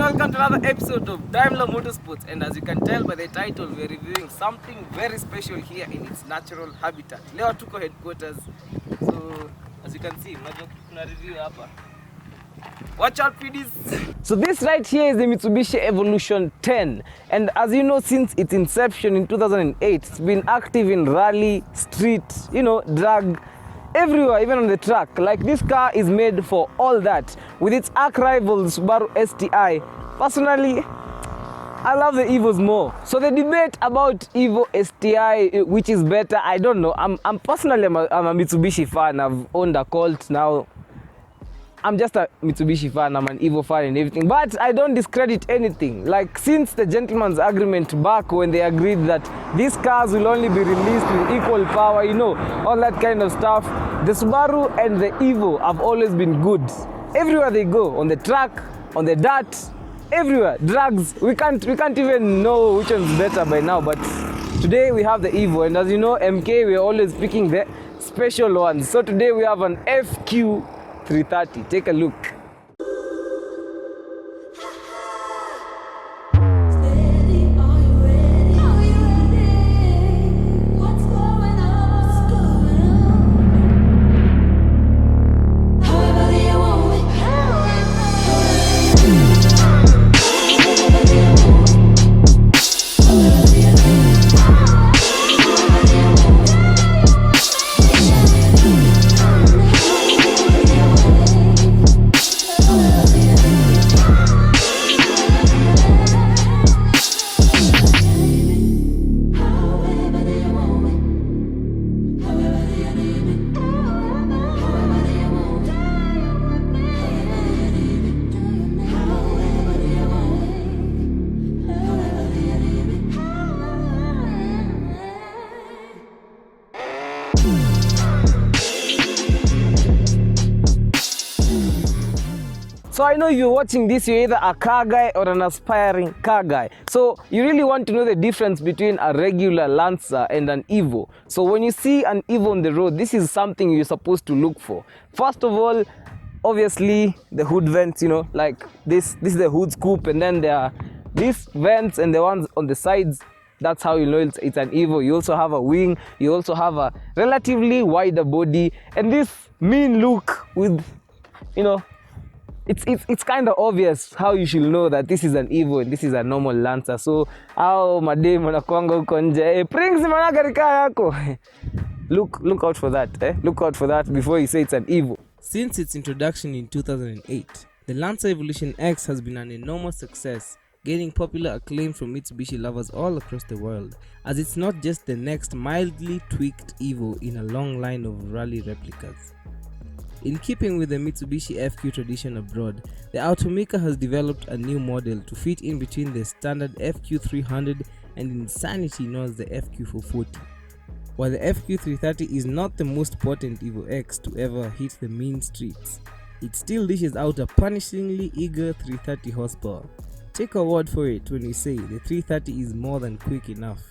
welcome to another episode of Daimlar Motorsports, and as you can tell by the title, we are reviewing something very special here in its natural habitat. Leo tuko headquarters, so as you can see, tuna review hapa. Watch out for this. So this right here is the Mitsubishi Evolution 10, and as you know, since its inception in 2008, it's been active in rally, street, drag, everywhere, even on the track. Like, this car is made for all that. With its arch rival, the Subaru STI, personally, I love the Evos more. So the debate about Evo STI, which is better, I don't know. I'm personally a Mitsubishi fan. I've owned a Colt now. I'm just a Mitsubishi fan, I'm an Evo fan and everything, but I don't discredit anything. Like, since the gentleman's agreement back when they agreed that these cars will only be released with equal power, all that kind of stuff, the Subaru and the Evo have always been good. Everywhere they go, on the track, on the dirt, everywhere, drags, we can't even know which one's better by now, but today we have the Evo, and as you know, MK, we're always picking the special ones. So today we have an FQ 330. Take a look. So I know you're watching this, you're either a car guy or an aspiring car guy. So you really want to know the difference between a regular Lancer and an Evo. So when you see an Evo on the road, this is something you're supposed to look for. First of all, obviously the hood vents, like this is the hood scoop, and then there are these vents and the ones on the sides. That's how you know it's an Evo. You also have a wing, you also have a relatively wider body, and this mean look with, it's kind of obvious how you should know that this is an Evo and this is a normal Lancer. So, madem wanakuanga huko nje, Prince mana gari yako. Look out for that, Look out for that before you say it's an Evo. Since its introduction in 2008, the Lancer Evolution X has been an enormous success, gaining popular acclaim from Mitsubishi lovers all across the world, as it's not just the next mildly tweaked Evo in a long line of rally replicas. In keeping with the Mitsubishi FQ tradition abroad, the automaker has developed a new model to fit in between the standard FQ 300 and insanity known as the FQ 440. While the FQ 330 is not the most potent Evo X to ever hit the mean streets, it still dishes out a punishingly eager 330 horsepower. Take a word for it when we say the 330 is more than quick enough.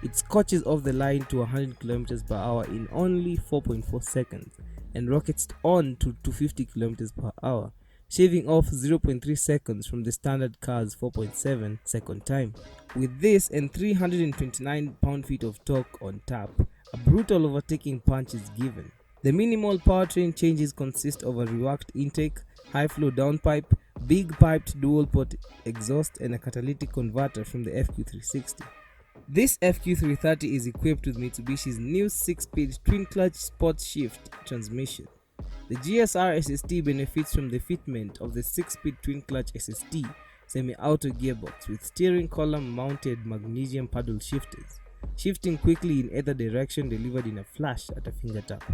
It scotches off the line to 100 km per hour in only 4.4 seconds and rockets on to 250 km per hour, shaving off 0.3 seconds from the standard car's 4.7 second time. With this and 329 pound-feet of torque on tap, a brutal overtaking punch is given. The minimal powertrain changes consist of a reworked intake, high-flow downpipe, big piped dual-port exhaust, and a catalytic converter from the FQ360. This FQ330 is equipped with Mitsubishi's new 6-speed twin-clutch sport shift transmission. The GSR SST benefits from the fitment of the 6-speed twin-clutch SST semi-auto gearbox with steering column-mounted magnesium paddle shifters, shifting quickly in either direction delivered in a flash at a finger tap.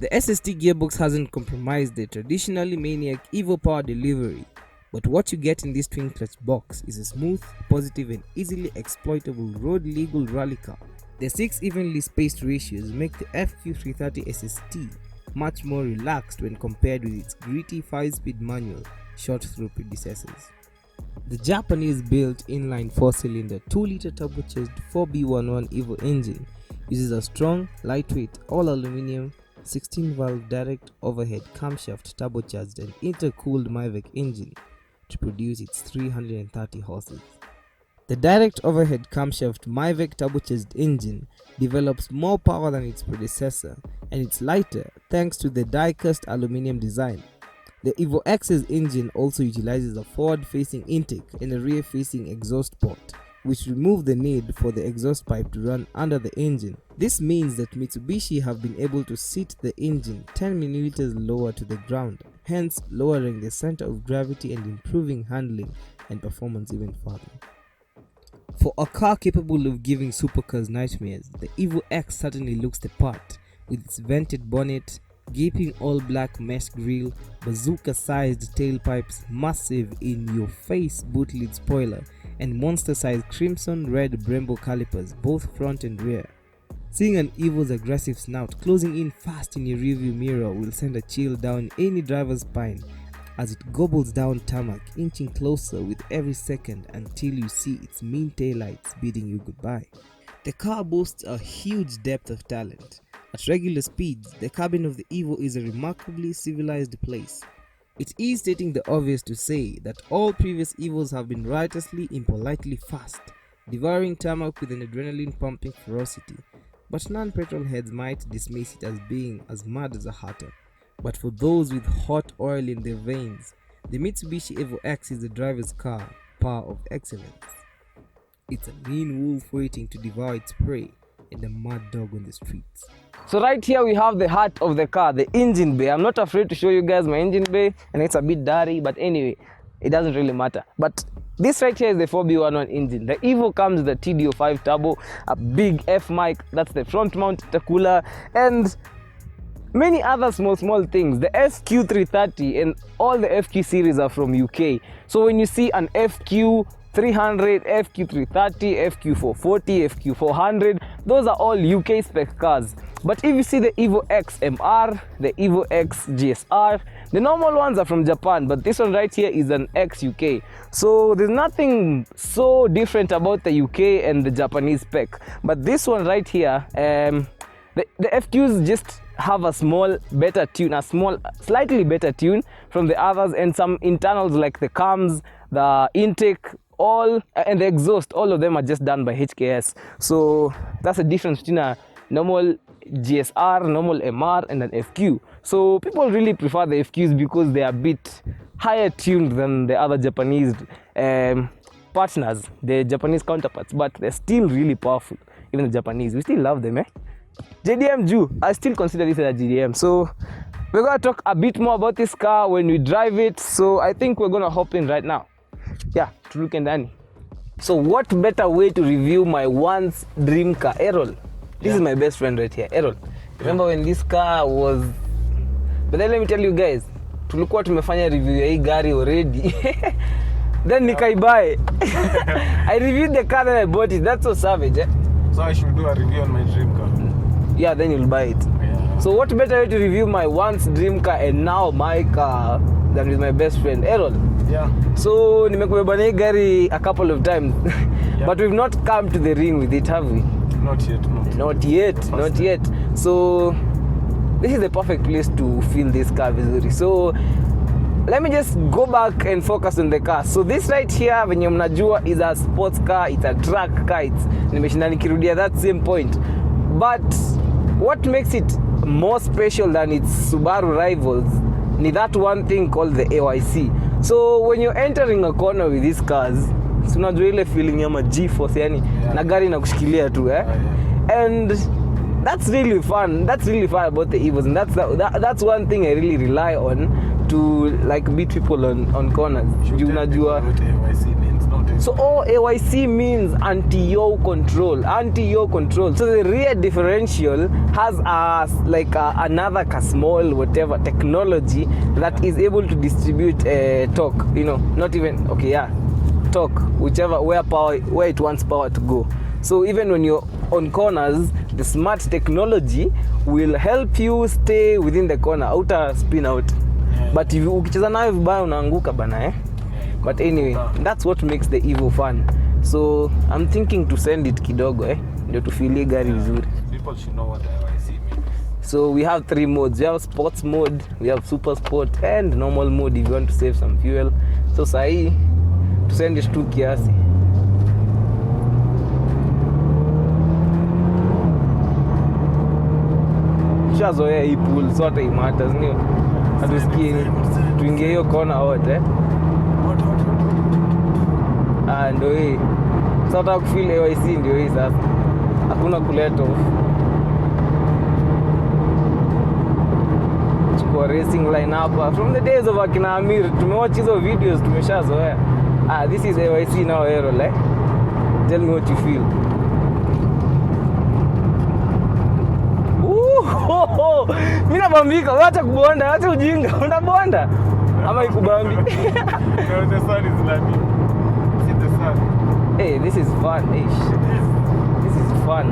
The SST gearbox hasn't compromised the traditionally maniac Evo power delivery, but what you get in this twin clutch box is a smooth, positive and easily exploitable road legal rally car. The 6 evenly spaced ratios make the FQ330 SST much more relaxed when compared with its gritty 5-speed manual shot through predecessors. The Japanese-built inline 4-cylinder 2-liter turbocharged 4B11 Evo engine uses a strong, lightweight, all-aluminum 16-valve direct overhead camshaft turbocharged and intercooled Mavic engine to produce its 330 horses. The direct overhead camshaft Mavic turbocharged engine develops more power than its predecessor, and it's lighter thanks to the die-cast aluminum design. The Evo X's engine also utilizes a forward-facing intake and a rear-facing exhaust port, which remove the need for the exhaust pipe to run under the engine. This means that Mitsubishi have been able to seat the engine 10 mm lower to the ground, hence lowering the center of gravity and improving handling and performance even further. For a car capable of giving supercars nightmares, the Evo X certainly looks the part, with its vented bonnet, gaping all-black mesh grille, bazooka-sized tailpipes, massive in-your-face boot-lid spoiler, and monster-sized crimson-red Brembo calipers, both front and rear. Seeing an Evo's aggressive snout closing in fast in your rearview mirror will send a chill down any driver's spine as it gobbles down tarmac, inching closer with every second until you see its mean taillights bidding you goodbye. The car boasts a huge depth of talent. At regular speeds, the cabin of the Evo is a remarkably civilized place. It is stating the obvious to say that all previous Evos have been riotously impolitely fast, devouring tarmac with an adrenaline-pumping ferocity, but non-petrol heads might dismiss it as being as mad as a hatter. But for those with hot oil in their veins, the Mitsubishi Evo X is the driver's car, par of excellence. It's a mean wolf waiting to devour its prey and a mad dog on the streets. So right here we have the heart of the car, the engine bay. I'm not afraid to show you guys my engine bay, and it's a bit dirty, but anyway, it doesn't really matter. But this right here is the 4B11 engine. The Evo comes with the TD05 turbo, a big F mic, that's the front mount intercooler, and many other small things. The FQ330 and all the FQ series are from UK. So when you see an FQ300, FQ330, FQ440, FQ400, those are all UK spec cars. But if you see the Evo X MR, the Evo X GSR, the normal ones are from Japan, but this one right here is an X UK. So there's nothing so different about the UK and the Japanese spec. But this one right here, the FQs just have a small better tune, slightly better tune from the others, and some internals like the cams, the intake, all and the exhaust, all of them are just done by HKS. So that's the difference between a normal GSR, normal MR, and an FQ. So people really prefer the FQs because they are a bit higher tuned than the other Japanese partners, the Japanese counterparts, but they're still really powerful. Even the Japanese, we still love them, eh? JDM Jew, I still consider this as a JDM. So we're gonna talk a bit more about this car when we drive it. So I think we're gonna hop in right now. Yeah, to look and Danny. So what better way to review my once dream car, Errol? This is my best friend right here, Errol. Remember when this car was... But then let me tell you guys, tulikuwa tumefanya review ya hii gari already. Then nikaibuy. I reviewed the car and I bought it. That's so savage, eh? So I should do a review on my dream car. Yeah, then you'll buy it. Yeah. So what better way to review my once dream car and now my car than with my best friend, Errol? Yeah. So nimekubeba na hii gari a couple of times. Yeah. But we've not come to the ring with it, have we? Not yet. So this is the perfect place to feel this car vizuri. So let me just go back and focus on the car. So this right here, venye mnajua, is a sports car, it's a track car, nimeshinda nikirudia that same point. But what makes it more special than its Subaru rivals ni that one thing called the AYC. So when you're entering a corner with these cars, so unajua ile feeling ya G-force, yani na gari inakushikilia tu, eh? And that's really fun. That's really fun about the Evos, and that's one thing I really rely on to like beat people on corners. Unajua so all AYC means anti-yaw control. So the rear differential has another small whatever technology that is able to distribute torque. You know, not even torque, where it wants power to go. So even when you're on corners, the smart technology will help you stay within the corner, outer spin out. But if ukicheza nayo vibaya unaanguka bana, eh? But anyway, that's what makes the Evo fun. So I'm thinking to send it kidogo, ndio tufilie gari vizuri. People should know what AYC means. So we have 3 modes. We have sports mode, we have super sport, and normal mode if you want to save some fuel. So sahi tusende tu kiasi. Shazoea hii pool sote imatters nio. Hatusikii tuingie hiyo kona wote. Ndio hii. Sasa kufeel AYC ndio hii sasa. Hakuna kuleto. Chukua racing line hapa. From the days of akina Amir, tumewatch hizo videos tumeshazoea. This is AYC now Aero, like. Tell me what you feel. Mimi nabambika, wacha kubonda, wacha ujinga, unabonda. Ama ikubambi. The sun is landing. See the sun. Hey, this is fun. This is fun.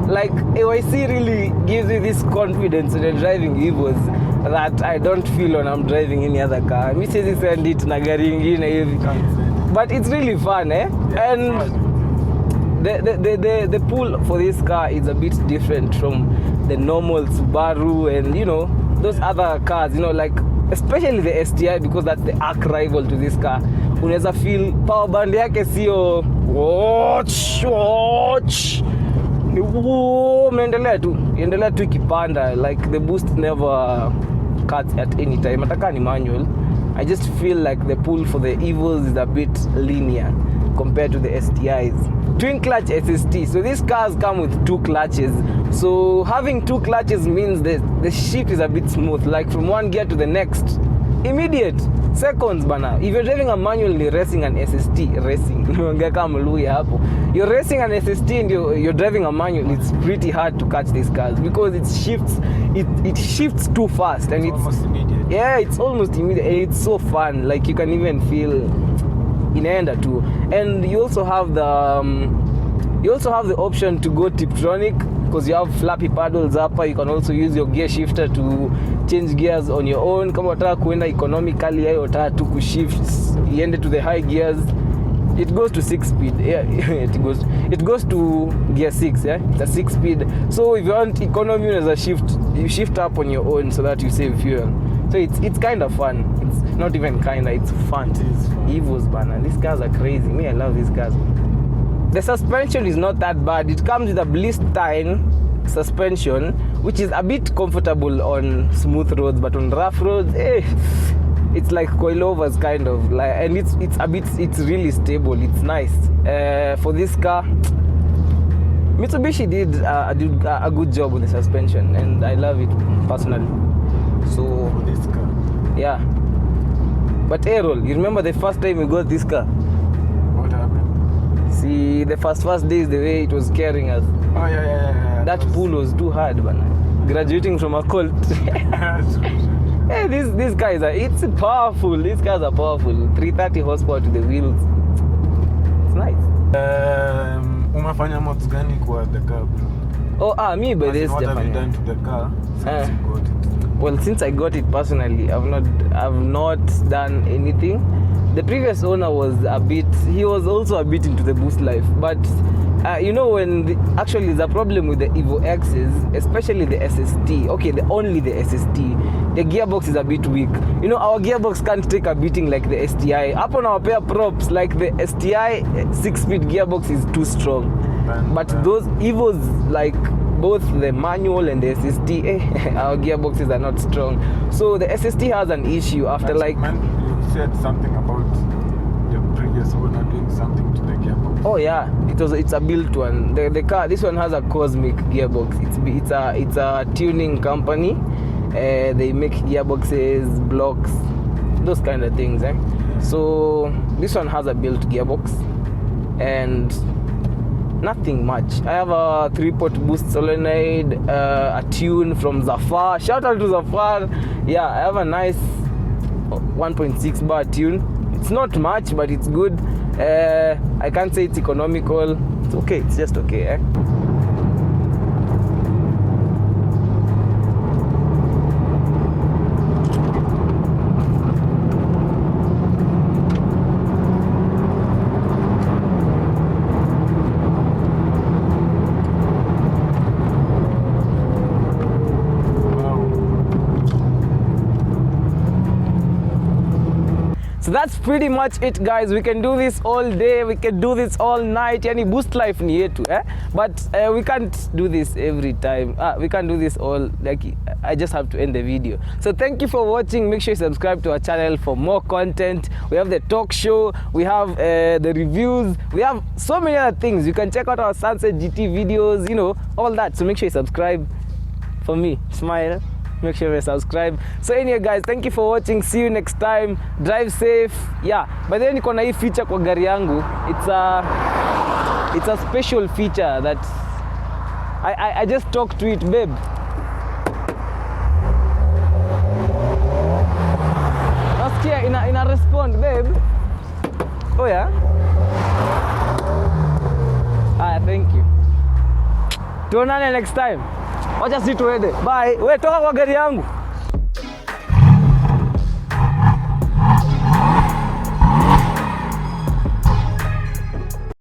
Like AYC really gives me this confidence when driving Evos that I don't feel when I'm driving any other car. Mimi siwezi send it na gari nyingine hivi. But it's really fun, eh? Yeah, and the pull for this car is a bit different from the normal Subaru and those other cars, like especially the STI, because that's the arch rival to this car. Unaweza feel power band yake sio watch endelea tu ikipanda, like the boost never cuts at any time. Ataka ni manual, I just feel like the pull for the Evos is a bit linear compared to the STIs. Twin clutch SST, so these cars come with 2 clutches, so having 2 clutches means the shift is a bit smooth, like from one gear to the next, immediate seconds bana. If you're driving a manual, you're racing an SST, you're racing an SST and you're driving a manual, it's pretty hard to catch these cars because it shifts too fast, and it's almost immediate. Yeah, it's almost immediate, and it's so fun, like you can even feel inaenda too. And you also have the option to go Tiptronic, because you have flappy paddles hapa. You can also use your gear shifter to change gears on your own. Kama unataka kuenda economically, au unataka tu kushift iende to the high gears, it goes to 6 speed. Yeah, it goes to gear 6, yeah. It's a 6 speed. So if you want economy, you shift up on your own so that you save fuel. So it's kind of fun. It's not even kinda, it's fun. Evos bana, these cars are crazy. Me, I love these cars. The suspension is not that bad. It comes with a blistine suspension, which is a bit comfortable on smooth roads, but on rough roads, it's like coilovers kind of, like, and it's really stable. It's nice. For this car, Mitsubishi did a good job on the suspension, and I love it personally. So For this car. yeah. But Errol, you remember the first time we got this car? What happened? See, the first days, the way it was carrying us. Oh yeah. That pull was too hard, man. Graduating from a Colt. Hey, these guys it's powerful. These cars are powerful. 330 horsepower to the wheels. It's nice. Umefanya mods gani kwa the car, bro? Me by this. What have you done to the car since you got it? Well, since I got it personally, I've not done anything. The previous owner was he was also a bit into the boost life, but when actually the problem with the Evo X's, especially the SST, only the SST, the gearbox is a bit weak. Our gearbox can't take a beating like the STI. Up on our pair props, like the STI 6-speed gearbox is too strong. But those Evos, like both the manual and the SST, our gearboxes are not strong. So the SST has an issue after You said something about the previous owner doing something to the gearbox. Oh yeah, it's a built one. The car, this one has a cosmic gearbox. It's a tuning company. They make gearboxes, blocks, those kind of things. So this one has a built gearbox and nothing much. I have a 3-port boost solenoid, a tune from Zafar. Shout out to Zafar. Yeah, I have a nice 1.6 bar tune. It's not much, but it's good. I can't say it's economical. It's okay. It's just okay. So that's pretty much it, guys. We can do this all day, we can do this all night. Yani boost life ni yetu, but we can't do this every time. We can't do this all, like I just have to end the video. So thank you for watching. Make sure you subscribe to our channel for more content. We have the talk show, we have the reviews, we have so many other things. You can check out our Sunset GT videos, you know, all that. So make sure you subscribe. For me, smile, make sure you subscribe. So anyway, guys, thank you for watching. See you next time. Drive safe. Yeah, but then niko na hii feature kwa gari yangu. It's a special feature that I just talked to it, babe. Nasikia ina respond, babe. Oh yeah. Thank you. Tuonane next time. Wacha si tuende. Bye. Wewe toka kwa gari yangu.